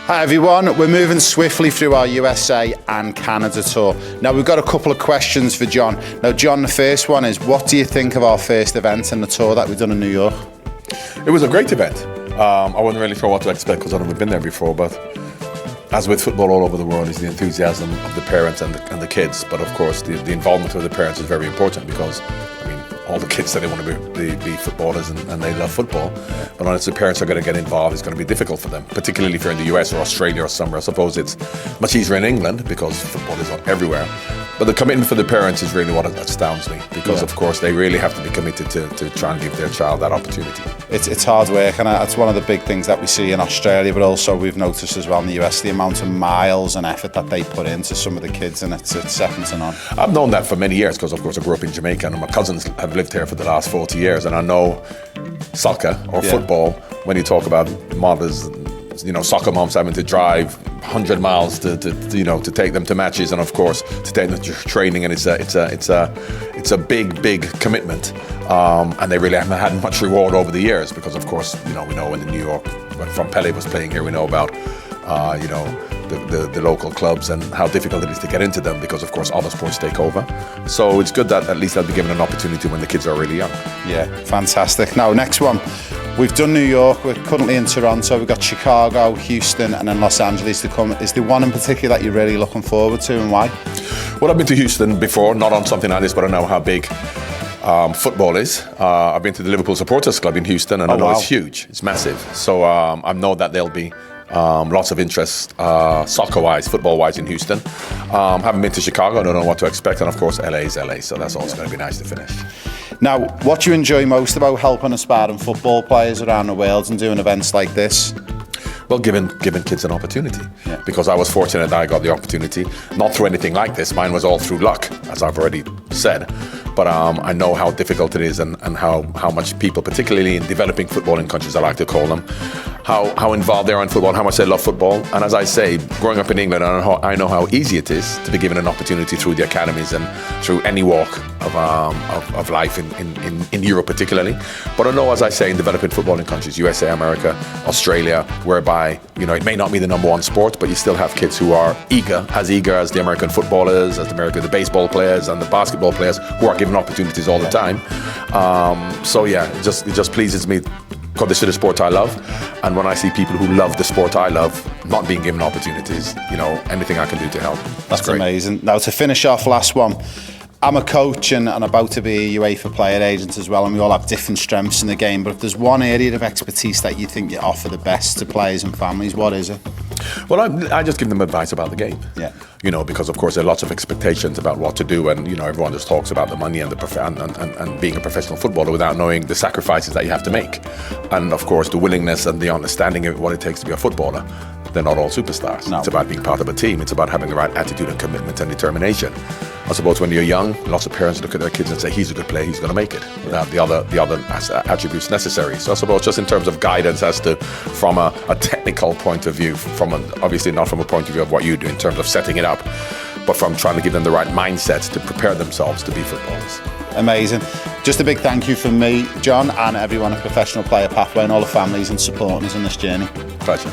Hi everyone, we're moving swiftly through our USA and Canada tour. Now we've got a couple of questions for John. Now John, the first one is, what do you think of our first event in the tour that we've done in New York? It was a great event. I wasn't really sure what to expect because I've never been there before, but as with football all over the world, is the enthusiasm of the parents and the kids. But of course, the involvement of the parents is very important because, all the kids say they want to be footballers and they love football. But unless the parents are going to get involved, it's going to be difficult for them, particularly if you're in the US or Australia or somewhere. I suppose it's much easier in England because football is everywhere. But the commitment for the parents is really what astounds me because, of course, they really have to be committed to try and give their child that opportunity. It's hard work, and that's one of the big things that we see in Australia, but also we've noticed as well in the US, the amount of miles and effort that they put into some of the kids, and it's second to none. I've known that for many years because, of course, I grew up in Jamaica and my cousins have lived here for the last 40 years, and I know soccer or football, when you talk about mothers, soccer moms having to drive 100 miles to take them to matches and of course to take them to training, and it's a big commitment, and they really haven't had much reward over the years because of course we know in New York when Pele was playing here, we know about the local clubs and how difficult it is to get into them because of course other sports take over. So it's good that at least they'll be given an opportunity when the kids are really young. Yeah, fantastic. Now next one. We've done New York, we're currently in Toronto, we've got Chicago, Houston and then Los Angeles to come. Is there one in particular that you're really looking forward to and why? Well, I've been to Houston before, not on something like this, but I know how big football is. I've been to the Liverpool Supporters Club in Houston and I know it's huge, it's massive. So I know that there'll be lots of interest soccer-wise, football-wise in Houston. Haven't been to Chicago, I don't know what to expect, and of course LA is LA, so that's also going to be nice to finish. Now, what do you enjoy most about helping aspiring football players around the world and doing events like this? Well, giving kids an opportunity, because I was fortunate that I got the opportunity, not through anything like this. Mine was all through luck, as I've already said. But I know how difficult it is and how much people, particularly in developing footballing countries, I like to call them, how involved they are in football, how much they love football. And as I say, growing up in England, I know how easy it is to be given an opportunity through the academies and through any walk of life in Europe particularly. But I know, as I say, in developing footballing countries, USA, America, Australia, whereby, it may not be the number one sport, but you still have kids who are eager as the American footballers, as the baseball players and the basketball players who are given opportunities all the time. It just pleases me because this is the sport I love, and when I see people who love the sport I love not being given opportunities, anything I can do to help. That's great. Amazing. Now to finish off, last one. I'm a coach and about to be a UEFA player agent as well, and we all have different strengths in the game, but if there's one area of expertise that you think you offer the best to players and families, what is it? Well, I just give them advice about the game. Yeah. Because of course there are lots of expectations about what to do, and everyone just talks about the money and and being a professional footballer without knowing the sacrifices that you have to make, and of course the willingness and the understanding of what it takes to be a footballer. They're not all superstars. No. It's about being part of a team. It's about having the right attitude and commitment and determination. I suppose when you're young, lots of parents look at their kids and say, he's a good player, he's going to make it, without the other attributes necessary. So I suppose just in terms of guidance as to, from a technical point of view, obviously not from a point of view of what you do in terms of setting it up, but from trying to give them the right mindset to prepare themselves to be footballers. Amazing. Just a big thank you from me, John, and everyone at Professional Player Pathway and all the families and supporting us on this journey. Pleasure.